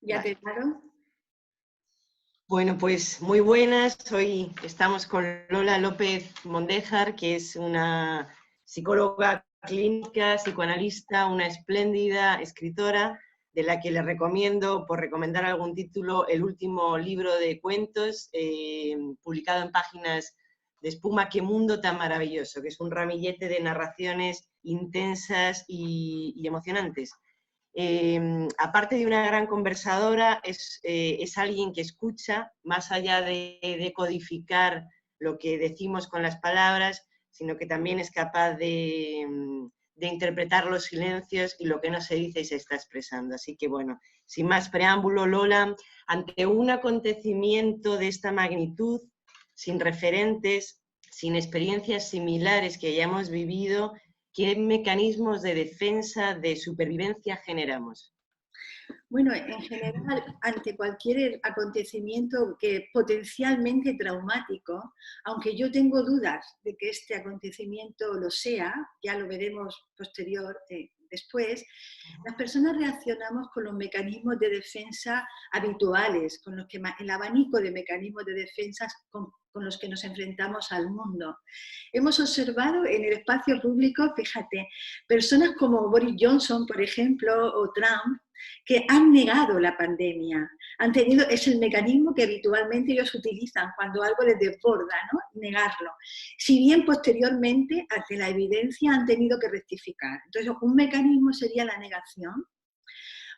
¿Ya Vale. te claro? Bueno, pues muy buenas. Hoy estamos con Lola López Mondéjar, que es una psicóloga clínica, psicoanalista, una espléndida escritora, de la que le recomiendo, por recomendar algún título, el último libro de cuentos publicado en Páginas de Espuma, Qué mundo tan maravilloso, que es un ramillete de narraciones intensas y emocionantes. Aparte de una gran conversadora, es alguien que escucha, más allá de codificar lo que decimos con las palabras, sino que también es capaz de interpretar los silencios y lo que no se dice y se está expresando. Así que bueno, sin más preámbulo, Lola, ante un acontecimiento de esta magnitud, sin referentes, sin experiencias similares que hayamos vivido, ¿qué mecanismos de defensa, de supervivencia generamos? Bueno, en general, ante cualquier acontecimiento que potencialmente traumático, aunque yo tengo dudas de que este acontecimiento lo sea, ya lo veremos después, las personas reaccionamos con los mecanismos de defensa habituales, con los que, el abanico de mecanismos de defensa con los que nos enfrentamos al mundo. Hemos observado en el espacio público, fíjate, personas como Boris Johnson, por ejemplo, o Trump, que han negado la pandemia. Es el mecanismo que habitualmente ellos utilizan cuando algo les desborda, ¿no? Negarlo. Si bien posteriormente, ante la evidencia, han tenido que rectificar. Entonces, un mecanismo sería la negación.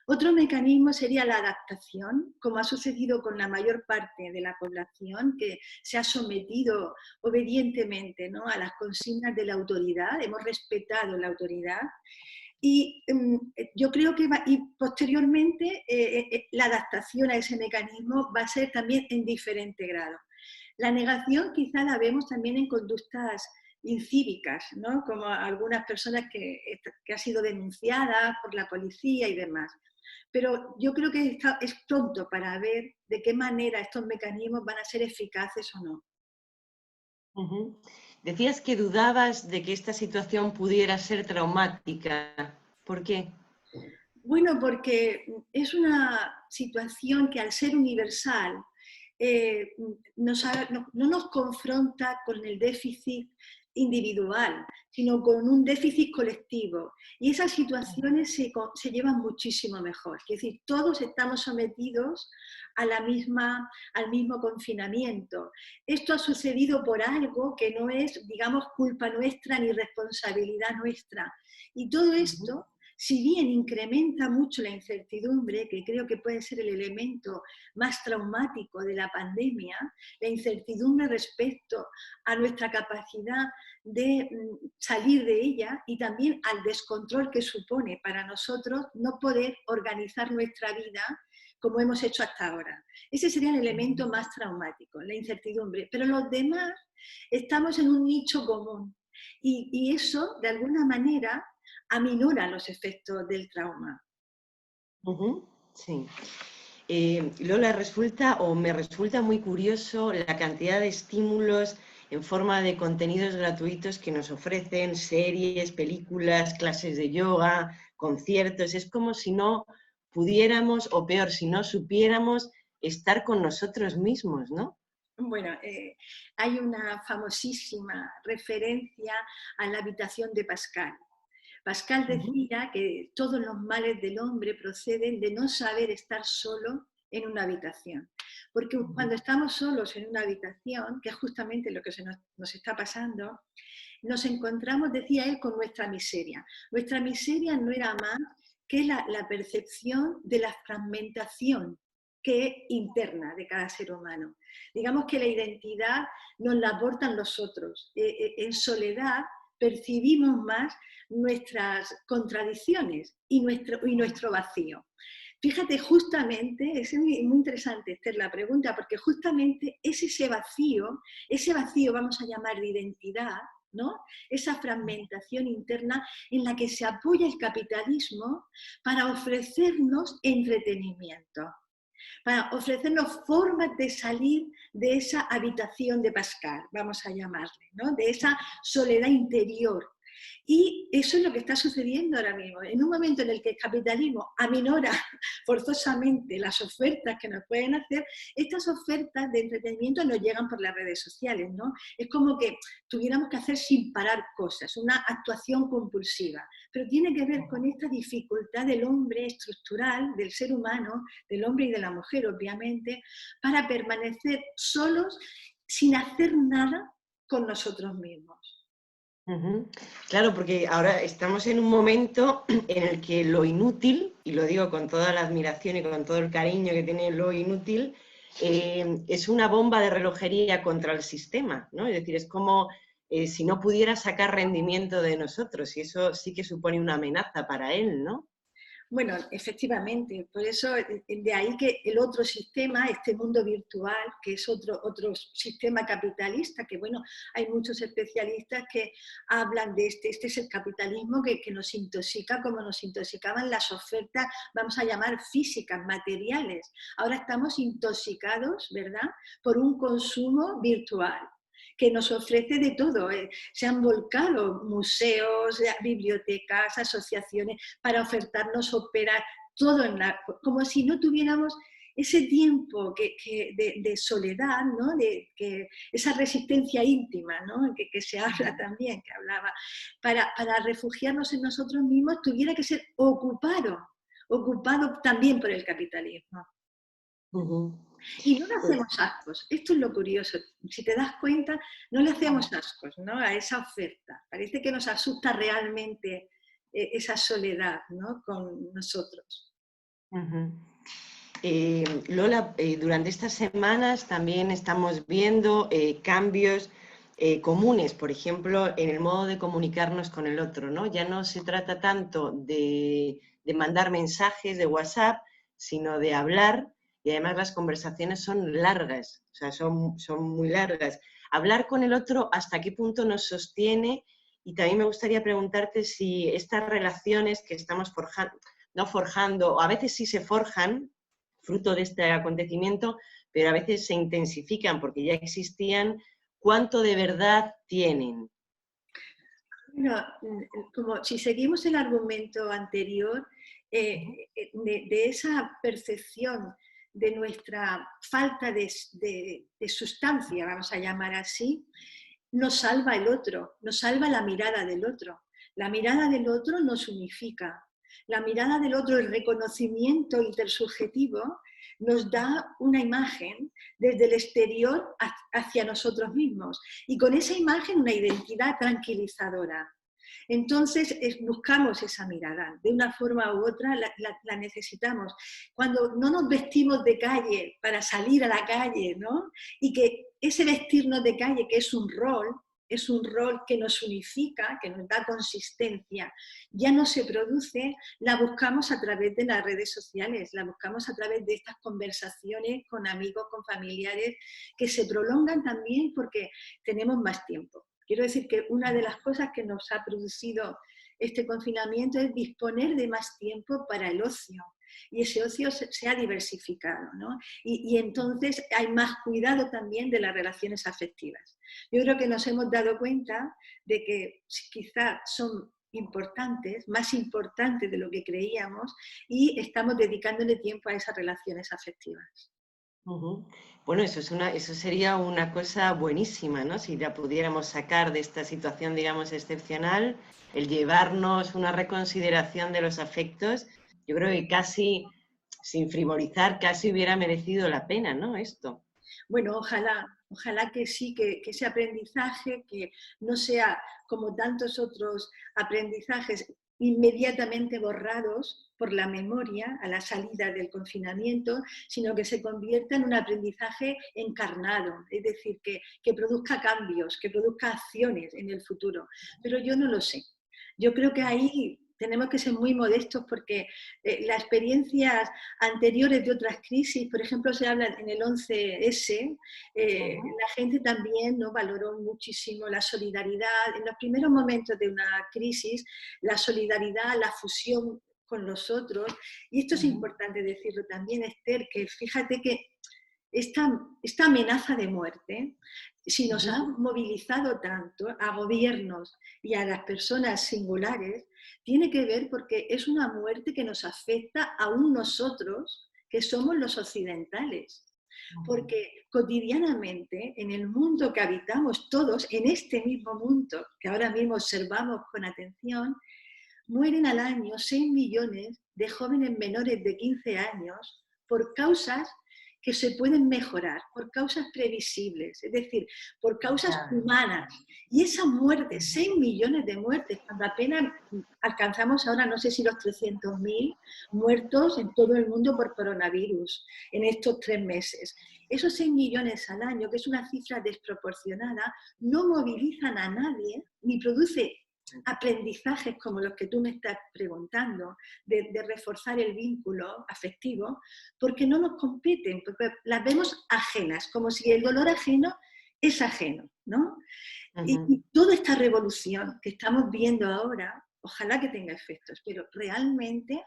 Otro mecanismo sería la adaptación, como ha sucedido con la mayor parte de la población, que se ha sometido obedientemente, ¿no?, a las consignas de la autoridad, hemos respetado la autoridad. Y yo creo que posteriormente la adaptación a ese mecanismo va a ser también en diferente grado. La negación quizá la vemos también en conductas incívicas, ¿no?, como algunas personas que ha sido denunciada por la policía y demás. Pero yo creo que es pronto para ver de qué manera estos mecanismos van a ser eficaces o no. Uh-huh. Decías que dudabas de que esta situación pudiera ser traumática. ¿Por qué? Bueno, porque es una situación que al ser universal no nos confronta con el déficit individual, sino con un déficit colectivo. Y esas situaciones se llevan muchísimo mejor. Es decir, todos estamos sometidos al mismo confinamiento. Esto ha sucedido por algo que no es, digamos, culpa nuestra ni responsabilidad nuestra. Y todo esto, si bien incrementa mucho la incertidumbre, que creo que puede ser el elemento más traumático de la pandemia, la incertidumbre respecto a nuestra capacidad de salir de ella y también al descontrol que supone para nosotros no poder organizar nuestra vida como hemos hecho hasta ahora. Ese sería el elemento más traumático, la incertidumbre. Pero los demás estamos en un nicho común y eso, de alguna manera, aminora los efectos del trauma. Sí. Lola, me resulta muy curioso la cantidad de estímulos en forma de contenidos gratuitos que nos ofrecen, series, películas, clases de yoga, conciertos. Es como si no pudiéramos, o peor, si no supiéramos estar con nosotros mismos, ¿no? Bueno, hay una famosísima referencia a la habitación de Pascal. Pascal decía que todos los males del hombre proceden de no saber estar solo en una habitación. Porque cuando estamos solos en una habitación, que es justamente lo que nos está pasando, nos encontramos, decía él, con nuestra miseria. Nuestra miseria no era más que la percepción de la fragmentación que es interna de cada ser humano. Digamos que la identidad nos la aportan los otros. En soledad percibimos más nuestras contradicciones y nuestro vacío. Fíjate, justamente, es muy interesante, Esther, la pregunta, porque justamente es ese vacío vamos a llamar de identidad, ¿no?, esa fragmentación interna en la que se apoya el capitalismo para ofrecernos entretenimiento, para ofrecernos formas de salir de esa habitación de Pascal, vamos a llamarle, ¿no?, de esa soledad interior. Y eso es lo que está sucediendo ahora mismo. En un momento en el que el capitalismo aminora forzosamente las ofertas que nos pueden hacer, estas ofertas de entretenimiento nos llegan por las redes sociales, ¿no? Es como que tuviéramos que hacer sin parar cosas, una actuación compulsiva. Pero tiene que ver con esta dificultad del hombre estructural, del ser humano, del hombre y de la mujer, obviamente, para permanecer solos sin hacer nada con nosotros mismos. Ujú. Claro, porque ahora estamos en un momento en el que lo inútil, y lo digo con toda la admiración y con todo el cariño que tiene lo inútil, es una bomba de relojería contra el sistema, ¿no? Es decir, es como si no pudiera sacar rendimiento de nosotros, y eso sí que supone una amenaza para él, ¿no? Bueno, efectivamente, por eso de ahí que el otro sistema, este mundo virtual, que es otro sistema capitalista, que bueno, hay muchos especialistas que hablan de este es el capitalismo que nos intoxica como nos intoxicaban las ofertas, vamos a llamar físicas, materiales. Ahora estamos intoxicados, ¿verdad?, por un consumo virtual que nos ofrece de todo. Se han volcado museos, bibliotecas, asociaciones para ofertarnos ópera, todo como si no tuviéramos ese tiempo de soledad, ¿no? Esa resistencia íntima, ¿no? que se habla también, que hablaba, para refugiarnos en nosotros mismos, tuviera que ser ocupado también por el capitalismo. Ujú. Y no le hacemos ascos, esto es lo curioso, si te das cuenta, no le hacemos ascos, ¿no?, a esa oferta. Parece que nos asusta realmente esa soledad, ¿no?, con nosotros. Ujú. Lola, durante estas semanas también estamos viendo cambios comunes, por ejemplo, en el modo de comunicarnos con el otro, ¿no? Ya no se trata tanto de mandar mensajes de WhatsApp, sino de hablar, y además las conversaciones son largas, o sea, son muy largas. Hablar con el otro, ¿hasta qué punto nos sostiene? Y también me gustaría preguntarte si estas relaciones que estamos forjando, no forjando, o a veces sí se forjan, fruto de este acontecimiento, pero a veces se intensifican porque ya existían, ¿cuánto de verdad tienen? Bueno, como si seguimos el argumento anterior, de esa percepción de nuestra falta de sustancia, vamos a llamar así, nos salva el otro, nos salva la mirada del otro. La mirada del otro nos unifica. La mirada del otro, el reconocimiento intersubjetivo, nos da una imagen desde el exterior hacia nosotros mismos. Y con esa imagen una identidad tranquilizadora. Entonces buscamos esa mirada, de una forma u otra la necesitamos. Cuando no nos vestimos de calle para salir a la calle, ¿no?, y que ese vestirnos de calle, que es un rol que nos unifica, que nos da consistencia, ya no se produce, la buscamos a través de las redes sociales, la buscamos a través de estas conversaciones con amigos, con familiares, que se prolongan también porque tenemos más tiempo. Quiero decir que una de las cosas que nos ha producido este confinamiento es disponer de más tiempo para el ocio. Y ese ocio se ha diversificado, ¿no? Y entonces hay más cuidado también de las relaciones afectivas. Yo creo que nos hemos dado cuenta de que quizá son importantes, más importantes de lo que creíamos, y estamos dedicándole tiempo a esas relaciones afectivas. Ujú. Bueno, eso sería una cosa buenísima, ¿no? Si la pudiéramos sacar de esta situación, digamos, excepcional, el llevarnos una reconsideración de los afectos, yo creo que casi, sin frivolizar, casi hubiera merecido la pena, ¿no? Esto. Bueno, ojalá que sí, que ese aprendizaje, que no sea como tantos otros aprendizajes inmediatamente borrados por la memoria a la salida del confinamiento, sino que se convierta en un aprendizaje encarnado, es decir, que produzca cambios, que produzca acciones en el futuro. Pero yo no lo sé. Yo creo que ahí tenemos que ser muy modestos porque las experiencias anteriores de otras crisis, por ejemplo, se habla en el 11S, la gente también, ¿no?, valoró muchísimo la solidaridad. En los primeros momentos de una crisis, la solidaridad, la fusión con los otros, y esto es importante decirlo también, Esther, que fíjate que esta amenaza de muerte, si nos ha Ujú. movilizado tanto a gobiernos y a las personas singulares, tiene que ver porque es una muerte que nos afecta aún nosotros, que somos los occidentales. Ujú. Porque cotidianamente, en el mundo que habitamos todos, en este mismo mundo que ahora mismo observamos con atención, mueren al año 6 millones de jóvenes menores de 15 años por causas que se pueden mejorar, por causas previsibles, es decir, por causas Ya. humanas. Y esa muerte, Ujú. 6 millones de muertes, cuando apenas alcanzamos ahora, no sé si los 300.000 muertos en todo el mundo por coronavirus en estos 3 meses. Esos 6 millones al año, que es una cifra desproporcionada, no movilizan a nadie ni produce aprendizajes como los que tú me estás preguntando, de reforzar el vínculo afectivo, porque no nos competen, porque las vemos ajenas, como si el dolor ajeno es ajeno, ¿no? Ujú. Y toda esta revolución que estamos viendo ahora, ojalá que tenga efectos, pero realmente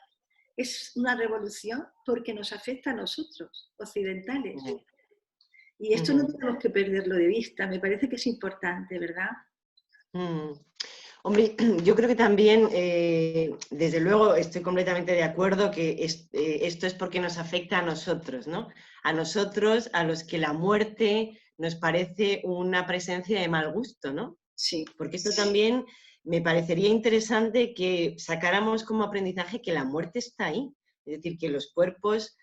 es una revolución porque nos afecta a nosotros, occidentales. Ujú. Y esto no Ujú. tenemos que perderlo de vista, me parece que es importante, ¿verdad? Mm. Hombre, yo creo que también, desde luego, estoy completamente de acuerdo que esto es porque nos afecta a nosotros, ¿no? A nosotros, a los que la muerte nos parece una presencia de mal gusto, ¿no? Sí. Porque esto también me parecería interesante que sacáramos como aprendizaje que la muerte está ahí. Es decir, que los cuerpos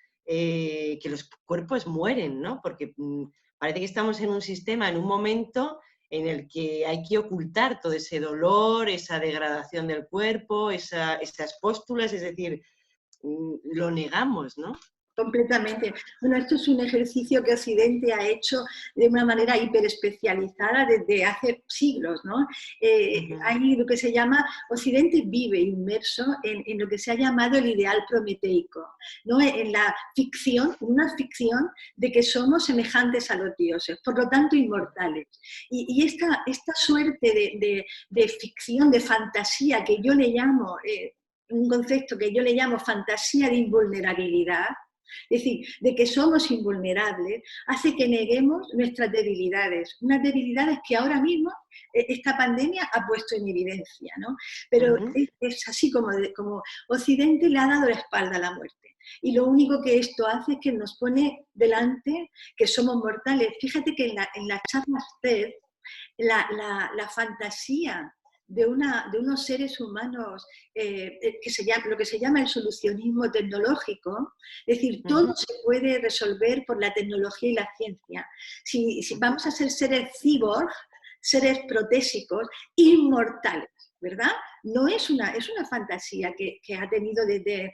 mueren, ¿no? Porque parece que estamos en un sistema, en un momento en el que hay que ocultar todo ese dolor, esa degradación del cuerpo, esas póstulas, es decir, lo negamos, ¿no? Completamente. Bueno, esto es un ejercicio que Occidente ha hecho de una manera hiperespecializada desde hace siglos, ¿no? Ujú. Hay lo que se llama, Occidente vive inmerso en lo que se ha llamado el ideal prometeico, ¿no? En la ficción, una ficción de que somos semejantes a los dioses, por lo tanto inmortales. Y esta suerte de ficción, de fantasía, que yo le llamo, un concepto que yo le llamo fantasía de invulnerabilidad, es decir, de que somos invulnerables, hace que neguemos nuestras debilidades, unas debilidades que ahora mismo esta pandemia ha puesto en evidencia, ¿no? Pero Ujú. es así como Occidente le ha dado la espalda a la muerte. Y lo único que esto hace es que nos pone delante que somos mortales. Fíjate que en las charlas TED, la fantasía de unos seres humanos, lo que se llama el solucionismo tecnológico, es decir, todo Ujú. se puede resolver por la tecnología y la ciencia. Si vamos a ser seres cyborg, seres protésicos, inmortales, ¿verdad? No es una fantasía que ha tenido desde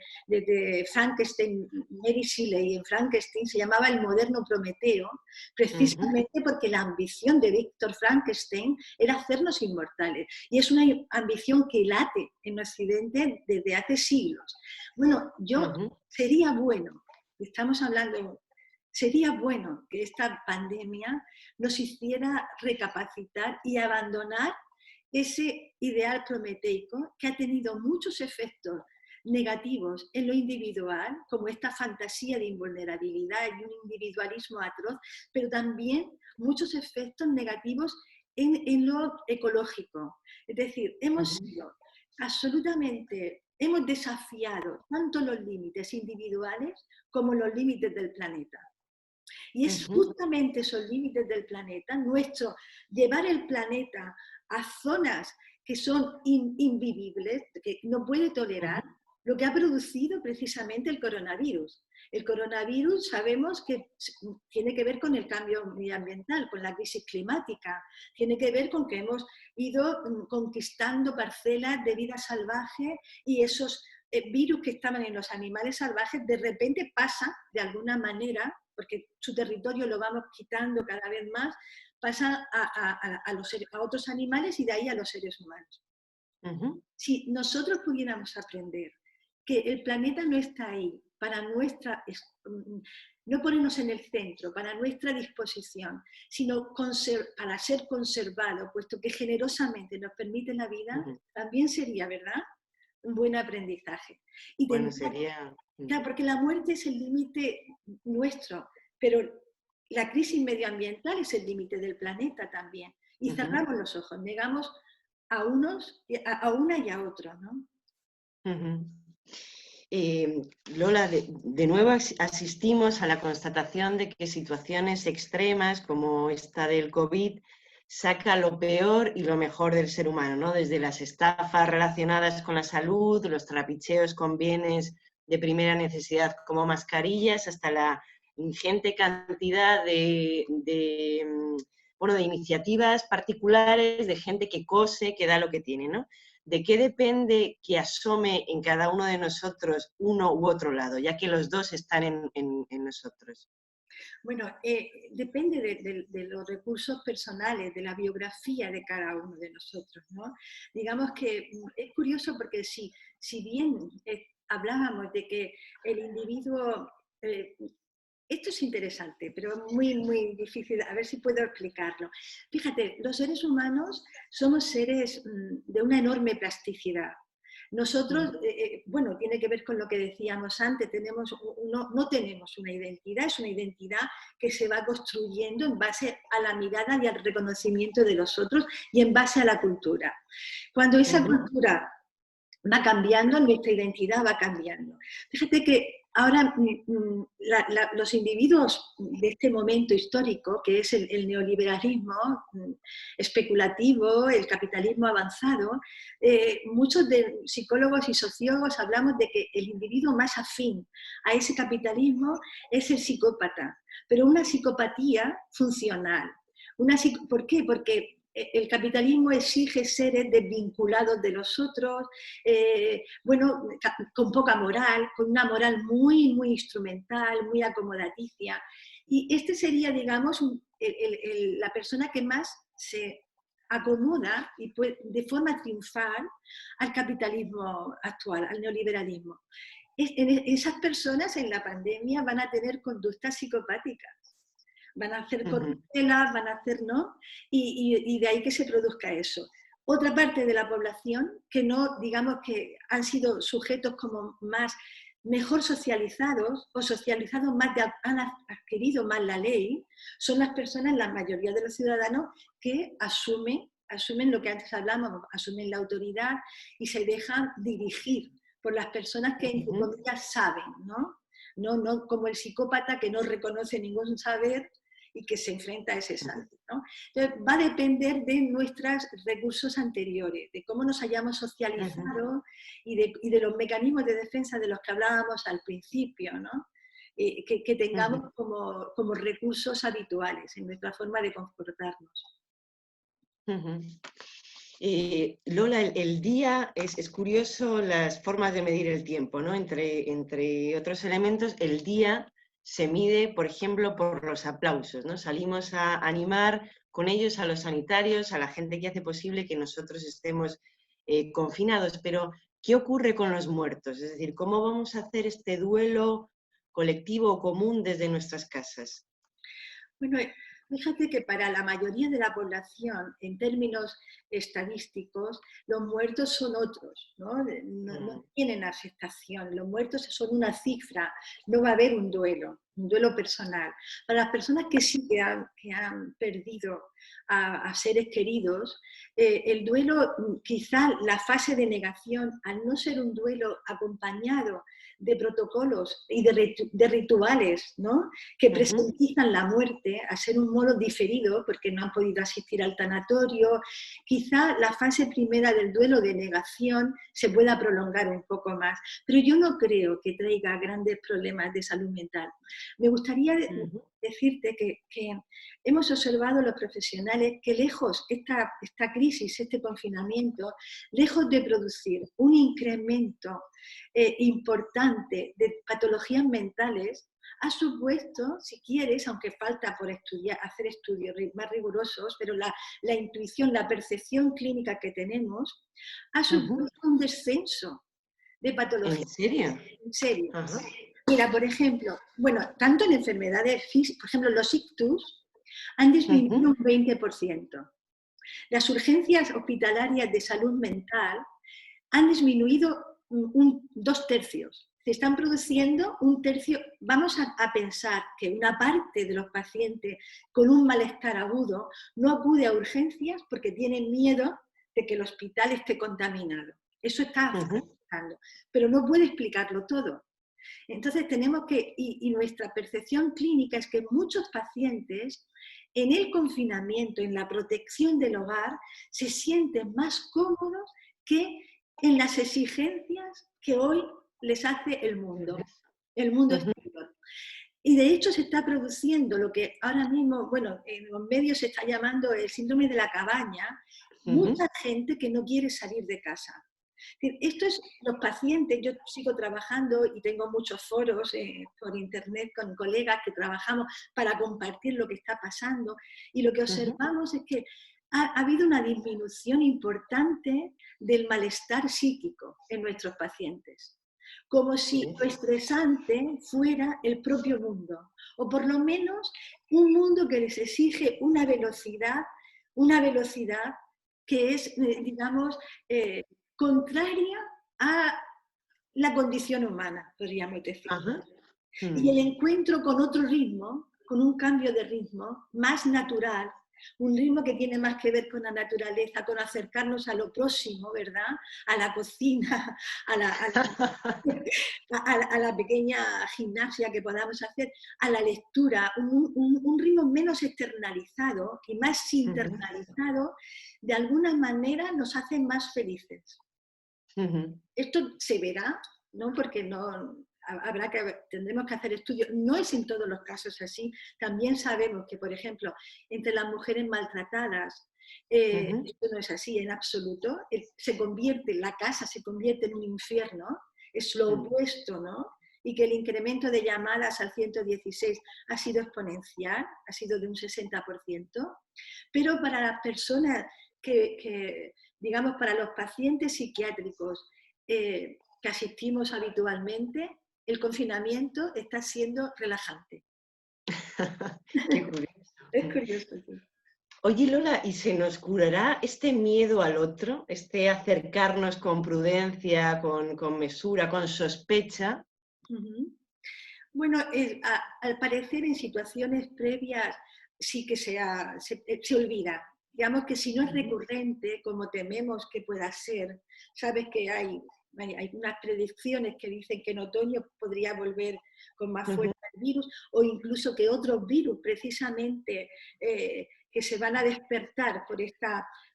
Frankenstein, Mary Shelley en Frankenstein se llamaba el moderno Prometeo, Ujú. precisamente porque la ambición de Víctor Frankenstein era hacernos inmortales. Y es una ambición que late en Occidente desde hace siglos. Bueno, Ujú. sería bueno, estamos hablando, sería bueno que esta pandemia nos hiciera recapacitar y abandonar ese ideal prometeico que ha tenido muchos efectos negativos en lo individual, como esta fantasía de invulnerabilidad y un individualismo atroz, pero también muchos efectos negativos en lo ecológico. Es decir, Ujú. hemos desafiado tanto los límites individuales como los límites del planeta. Y es Ujú. justamente esos límites del planeta, llevar el planeta a zonas que son invivibles, que no puede tolerar, Ujú. lo que ha producido precisamente el coronavirus. El coronavirus sabemos que tiene que ver con el cambio medioambiental, con la crisis climática, tiene que ver con que hemos ido conquistando parcelas de vida salvaje y esos virus que estaban en los animales salvajes de repente pasan de alguna manera, porque su territorio lo vamos quitando cada vez más, pasan a otros animales y de ahí a los seres humanos. Ujú. Si nosotros pudiéramos aprender que el planeta no está ahí para no ponernos en el centro, para nuestra disposición, sino para ser conservado, puesto que generosamente nos permite la vida, Ujú. también sería, ¿verdad?, un buen aprendizaje. Y Bueno, tendría, sería... claro, porque la muerte es el límite nuestro, pero la crisis medioambiental es el límite del planeta también. Y cerramos los ojos, negamos a unos, a una y a otro, ¿no? Lola, de nuevo asistimos a la constatación de que situaciones extremas como esta del COVID saca lo peor y lo mejor del ser humano, ¿no? Desde las estafas relacionadas con la salud, los trapicheos con bienes de primera necesidad como mascarillas, hasta la ingente cantidad bueno, de iniciativas particulares, de gente que cose, que da lo que tiene, ¿no? ¿De qué depende que asome en cada uno de nosotros uno u otro lado, ya que los dos están en nosotros? Bueno, depende de los recursos personales, de la biografía de cada uno de nosotros, ¿no? Digamos que es curioso porque si bien hablábamos de que el individuo... esto es interesante, pero muy, muy difícil. A ver si puedo explicarlo. Fíjate, los seres humanos somos seres de una enorme plasticidad. Nosotros, bueno, tiene que ver con lo que decíamos antes, no tenemos una identidad, es una identidad que se va construyendo en base a la mirada y al reconocimiento de los otros y en base a la cultura. Cuando esa cultura va cambiando, nuestra identidad va cambiando. Fíjate que ahora los individuos de este momento histórico, que es el neoliberalismo especulativo, el capitalismo avanzado, muchos de psicólogos y sociólogos hablamos de que el individuo más afín a ese capitalismo es el psicópata, pero una psicopatía funcional. ¿Por qué? Porque el capitalismo exige seres desvinculados de los otros, bueno, con poca moral, con una moral muy, muy instrumental, muy acomodaticia. Y este sería, digamos, la persona que más se acomoda y de forma triunfal al capitalismo actual, al neoliberalismo. Esas personas en la pandemia van a tener conductas psicopáticas. Van a hacer corruptelas, van a hacer, ¿no? Y de ahí que se produzca eso. Otra parte de la población que no, digamos que han sido sujetos como mejor socializados o socializados más, han adquirido más la ley, son las personas, la mayoría de los ciudadanos, que asumen lo que antes hablamos, asumen la autoridad y se dejan dirigir por las personas que en su comillas saben, ¿no? No como el psicópata que no reconoce ningún saber y que se enfrenta a ese salto, ¿no? Entonces, va a depender de nuestros recursos anteriores, de cómo nos hayamos socializado y de los mecanismos de defensa de los que hablábamos al principio, ¿no? Que tengamos como recursos habituales en nuestra forma de comportarnos. Lola, el día, es curioso las formas de medir el tiempo, ¿no? Entre otros elementos, el día se mide, por ejemplo, por los aplausos, ¿no? Salimos a animar con ellos a los sanitarios, a la gente que hace posible que nosotros estemos confinados, pero ¿qué ocurre con los muertos? Es decir, ¿cómo vamos a hacer este duelo colectivo o común desde nuestras casas? Bueno, fíjate que para la mayoría de la población, en términos estadísticos, los muertos son otros, no tienen aceptación, los muertos son una cifra, no va a haber un duelo personal. Para las personas que sí que han perdido a seres queridos, el duelo, quizá la fase de negación, al no ser un duelo acompañado de protocolos y de rituales, ¿no? Que presentizan la muerte a ser un modo diferido porque no han podido asistir al tanatorio. Quizá la fase primera del duelo de negación se pueda prolongar un poco más, pero yo no creo que traiga grandes problemas de salud mental. Me gustaría decirte que hemos observado los profesionales que lejos esta crisis, este confinamiento, lejos de producir un incremento importante de patologías mentales, ha supuesto, si quieres, aunque falta por hacer estudios más rigurosos, pero la intuición, la percepción clínica que tenemos, ha supuesto un descenso de patologías. ¿En serio? En serio. Mira, por ejemplo, bueno, tanto en enfermedades físicas, por ejemplo, los ictus han disminuido un 20%. Las urgencias hospitalarias de salud mental han disminuido 2/3. se están produciendo un tercio. Vamos a pensar que una parte de los pacientes con un malestar agudo no acude a urgencias porque tienen miedo de que el hospital esté contaminado. Eso está afectando, pero no puede explicarlo todo. Entonces tenemos que, y nuestra percepción clínica es que muchos pacientes en el confinamiento, en la protección del hogar, se sienten más cómodos que en las exigencias que hoy les hace el mundo exterior. Y de hecho se está produciendo lo que ahora mismo, bueno, en los medios se está llamando el síndrome de la cabaña, mucha gente que no quiere salir de casa. Esto es los pacientes. Yo sigo trabajando y tengo muchos foros por internet con colegas que trabajamos para compartir lo que está pasando, y lo que observamos es que ha habido una disminución importante del malestar psíquico en nuestros pacientes, como si lo estresante fuera el propio mundo, o por lo menos un mundo que les exige una velocidad que es, digamos, contraria a la condición humana, podríamos decir. Y el encuentro con otro ritmo, con un cambio de ritmo más natural, un ritmo que tiene más que ver con la naturaleza, con acercarnos a lo próximo, ¿verdad? A la cocina, a la pequeña gimnasia que podamos hacer, a la lectura, un ritmo menos externalizado y más internalizado, de alguna manera nos hace más felices. Esto se verá, ¿no? Porque no, tendremos que hacer estudios. No es en todos los casos así. También sabemos que, por ejemplo, entre las mujeres maltratadas, esto no es así en absoluto. La casa se convierte en un infierno, es lo opuesto, ¿no? Y que el incremento de llamadas al 116 ha sido exponencial, ha sido de un 60%, pero para las personas digamos, para los pacientes psiquiátricos que asistimos habitualmente, el confinamiento está siendo relajante. Qué curioso. Es curioso, sí. Oye, Lola, ¿y se nos curará este miedo al otro, este acercarnos con prudencia, con mesura, con sospecha? Bueno, al parecer en situaciones previas sí que se olvida. Digamos que si no es recurrente, como tememos que pueda ser, sabes que hay unas predicciones que dicen que en otoño podría volver con más fuerza el virus, o incluso que otros virus precisamente que se van a despertar por este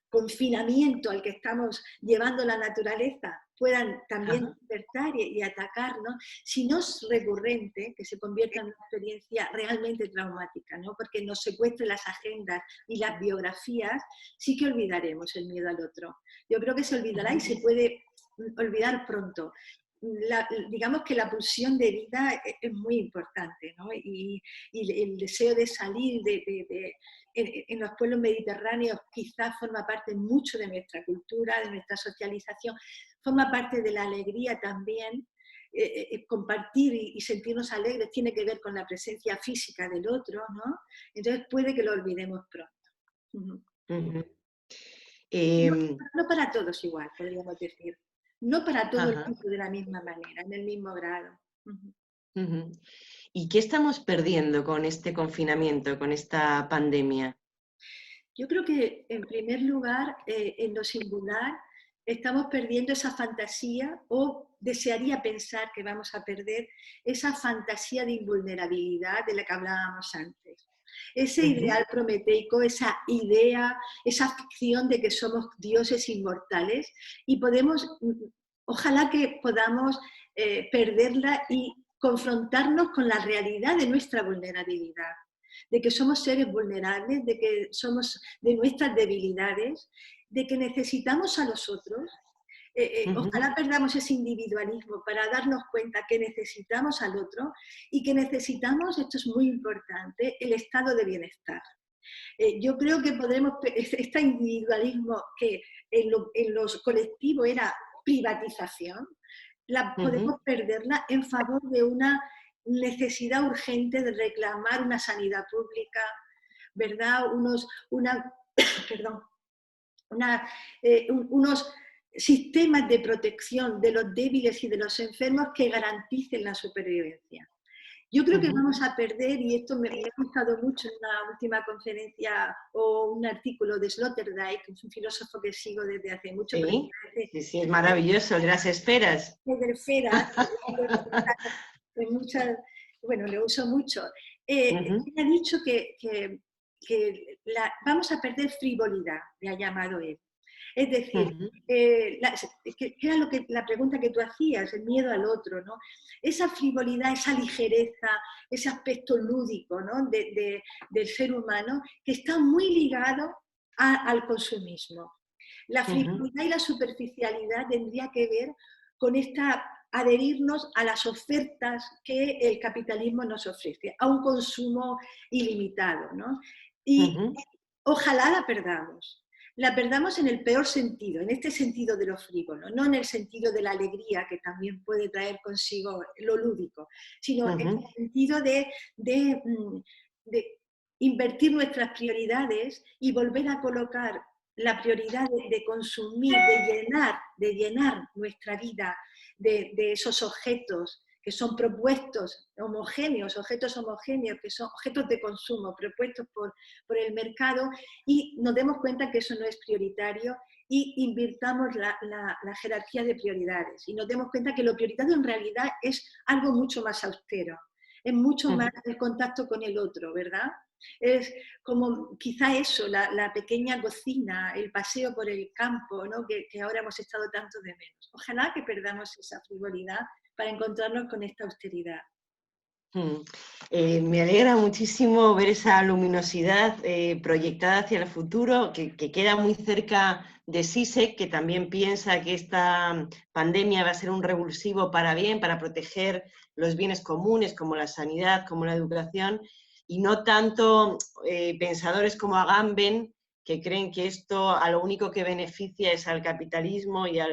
confinamiento al que estamos llevando la naturaleza puedan también despertar y atacarnos. Si no es recurrente, que se convierta en una experiencia realmente traumática, ¿no? Porque nos secuestren las agendas y las biografías, sí que olvidaremos el miedo al otro. Yo creo que se olvidará y se puede olvidar pronto. Digamos que la pulsión de vida es muy importante, ¿no? Y el deseo de salir en los pueblos mediterráneos quizás forma parte mucho de nuestra cultura, de nuestra socialización, forma parte de la alegría también. Compartir y sentirnos alegres tiene que ver con la presencia física del otro, ¿no? Entonces puede que lo olvidemos pronto. No para todos igual, podríamos decir. No para todo el mundo de la misma manera, en el mismo grado. ¿Y qué estamos perdiendo con este confinamiento, con esta pandemia? Yo creo que, en primer lugar, en lo singular, estamos perdiendo esa fantasía, o desearía pensar que vamos a perder esa fantasía de invulnerabilidad de la que hablábamos antes. Ese ideal prometeico, esa idea, esa ficción de que somos dioses inmortales, y ojalá que podamos perderla y confrontarnos con la realidad de nuestra vulnerabilidad, de que somos seres vulnerables, de que somos de nuestras debilidades, de que necesitamos a los otros. Ojalá perdamos ese individualismo para darnos cuenta que necesitamos al otro y que necesitamos, esto es muy importante, el estado de bienestar. Yo creo que podremos, este individualismo que en los colectivos era privatización, podemos perderla en favor de una necesidad urgente de reclamar una sanidad pública, ¿verdad? Unos sistemas de protección de los débiles y de los enfermos que garanticen la supervivencia. Yo creo que vamos a perder, y esto me ha gustado mucho en una última conferencia o un artículo de Sloterdijk, que es un filósofo que sigo desde hace mucho. Sí, sí, es maravilloso, de las esferas. De esferas, bueno, lo uso mucho. Ha dicho que vamos a perder frivolidad, le ha llamado él. Es decir, que era la pregunta que tú hacías, el miedo al otro, ¿no? Esa frivolidad, esa ligereza, ese aspecto lúdico, ¿no? del ser humano, que está muy ligado al consumismo. La frivolidad y la superficialidad tendría que ver con adherirnos a las ofertas que el capitalismo nos ofrece, a un consumo ilimitado, ¿no? Y ojalá la perdamos en el peor sentido, en este sentido de lo frívolo, no en el sentido de la alegría que también puede traer consigo lo lúdico, sino en el sentido de invertir nuestras prioridades y volver a colocar la prioridad de consumir, de llenar nuestra vida de esos objetos que son propuestos objetos homogéneos, que son objetos de consumo propuestos por el mercado, y nos demos cuenta que eso no es prioritario y invirtamos la jerarquía de prioridades y nos demos cuenta que lo prioritario en realidad es algo mucho más austero, es mucho más el contacto con el otro, ¿verdad? Es como quizá eso, la pequeña cocina, el paseo por el campo, ¿no? que ahora hemos estado tanto de menos. Ojalá que perdamos esa frivolidad para encontrarnos con esta austeridad. Me alegra muchísimo ver esa luminosidad proyectada hacia el futuro, que queda muy cerca de Zizek, que también piensa que esta pandemia va a ser un revulsivo para bien, para proteger los bienes comunes como la sanidad, como la educación, y no tanto pensadores como Agamben, que creen que esto a lo único que beneficia es al capitalismo y a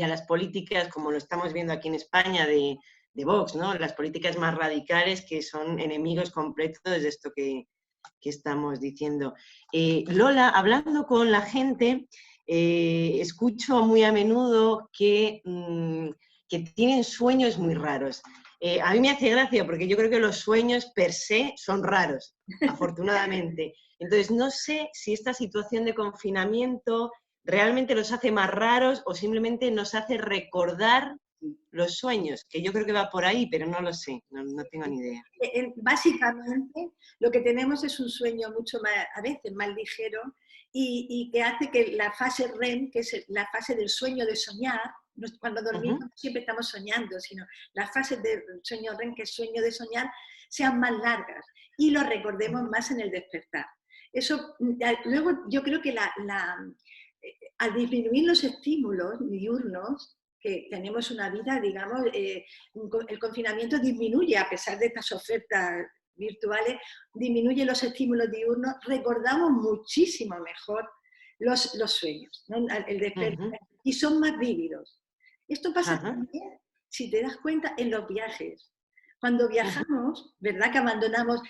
las políticas, como lo estamos viendo aquí en España, de Vox, ¿no? Las políticas más radicales que son enemigos completos de esto que estamos diciendo. Lola, hablando con la gente, escucho muy a menudo que tienen sueños muy raros. A mí me hace gracia porque yo creo que los sueños per se son raros, afortunadamente. Entonces, no sé si esta situación de confinamiento realmente los hace más raros o simplemente nos hace recordar los sueños, que yo creo que va por ahí, pero no lo sé, no tengo ni idea. Básicamente, lo que tenemos es un sueño mucho más, a veces más ligero, y que hace que la fase REM, que es la fase del sueño de soñar, cuando dormimos no siempre estamos soñando, sino las fases del sueño REM, que es sueño de soñar, sean más largas y lo recordemos más en el despertar. Eso, luego yo creo que al disminuir los estímulos diurnos, que tenemos una vida, digamos, el confinamiento disminuye, a pesar de estas ofertas virtuales, disminuye los estímulos diurnos, recordamos muchísimo mejor los sueños, ¿no? El despertar, y son más vívidos. Esto pasa también, si te das cuenta, en los viajes. Cuando viajamos, ¿verdad? Que abandonamos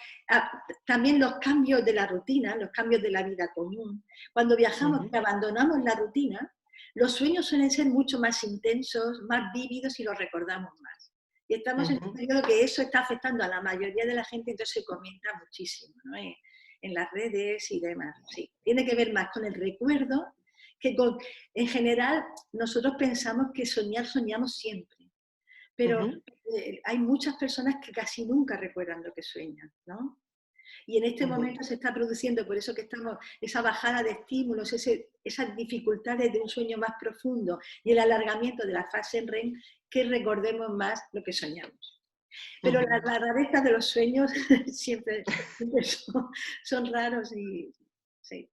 también los cambios de la rutina, los cambios de la vida común. Cuando viajamos, que abandonamos la rutina, los sueños suelen ser mucho más intensos, más vívidos y los recordamos más. Y estamos en un periodo que eso está afectando a la mayoría de la gente, entonces se comenta muchísimo, ¿no? En las redes y demás. Sí. Tiene que ver más con el recuerdo que en general, nosotros pensamos que soñamos siempre. Pero hay muchas personas que casi nunca recuerdan lo que sueñan, ¿no? Y en este momento se está produciendo, por eso que estamos, esa bajada de estímulos, esas dificultades de un sueño más profundo y el alargamiento de la fase en REM, que recordemos más lo que soñamos. Pero la rareza de los sueños siempre son raros y sí.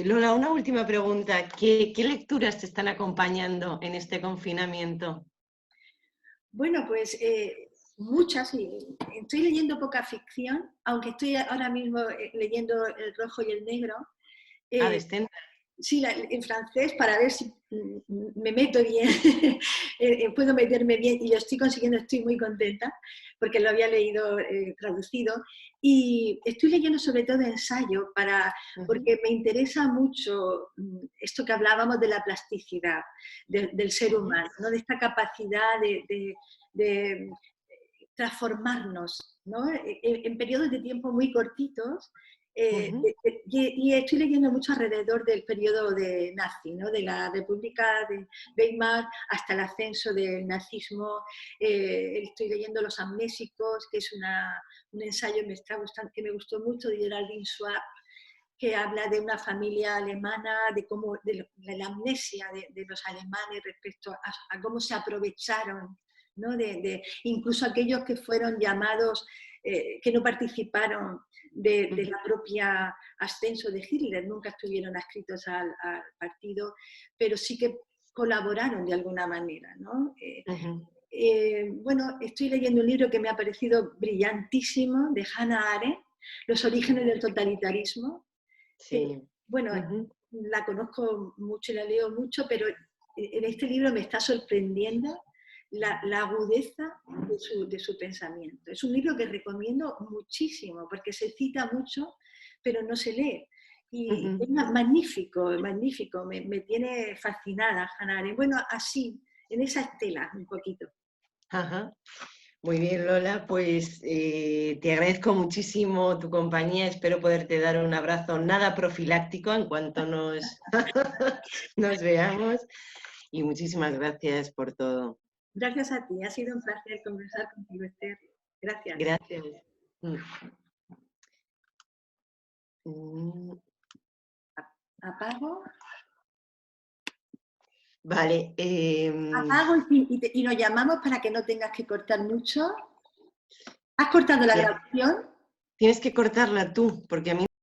Lola, una última pregunta. ¿Qué lecturas te están acompañando en este confinamiento? Bueno, pues muchas. Estoy leyendo poca ficción, aunque estoy ahora mismo leyendo El rojo y el negro. De Stendhal. Sí, en francés, para ver si me meto bien, puedo meterme bien, y lo estoy consiguiendo, estoy muy contenta, porque lo había leído traducido, y estoy leyendo sobre todo ensayo, porque me interesa mucho esto que hablábamos de la plasticidad del ser humano, ¿no? De esta capacidad de transformarnos, ¿no? En periodos de tiempo muy cortitos. Y estoy leyendo mucho alrededor del periodo de nazi, ¿no? De la República de Weimar hasta el ascenso del nazismo. Estoy leyendo Los amnésicos, que es un ensayo que me gustó mucho, de Geraldine Schwab, que habla de una familia alemana, de la amnesia de los alemanes respecto a cómo se aprovecharon, ¿no? Incluso aquellos que fueron llamados, que no participaron de la propia ascenso de Hitler, nunca estuvieron adscritos al partido, pero sí que colaboraron de alguna manera, ¿no? Bueno, estoy leyendo un libro que me ha parecido brillantísimo, de Hannah Arendt, Los orígenes del totalitarismo. Sí. Bueno, la conozco mucho y la leo mucho, pero en este libro me está sorprendiendo la agudeza de su pensamiento. Es un libro que recomiendo muchísimo, porque se cita mucho, pero no se lee. Y es magnífico, magnífico, me tiene fascinada Hannah Arendt. Bueno, así, en esa estela un poquito. Ajá. Muy bien, Lola, pues te agradezco muchísimo tu compañía, espero poderte dar un abrazo nada profiláctico en cuanto nos veamos, y muchísimas gracias por todo. Gracias a ti, ha sido un placer conversar contigo, Esther. Gracias. Gracias. ¿Apago? Vale. Apago y nos llamamos para que no tengas que cortar mucho. ¿Has cortado la grabación? Tienes que cortarla tú, porque a mí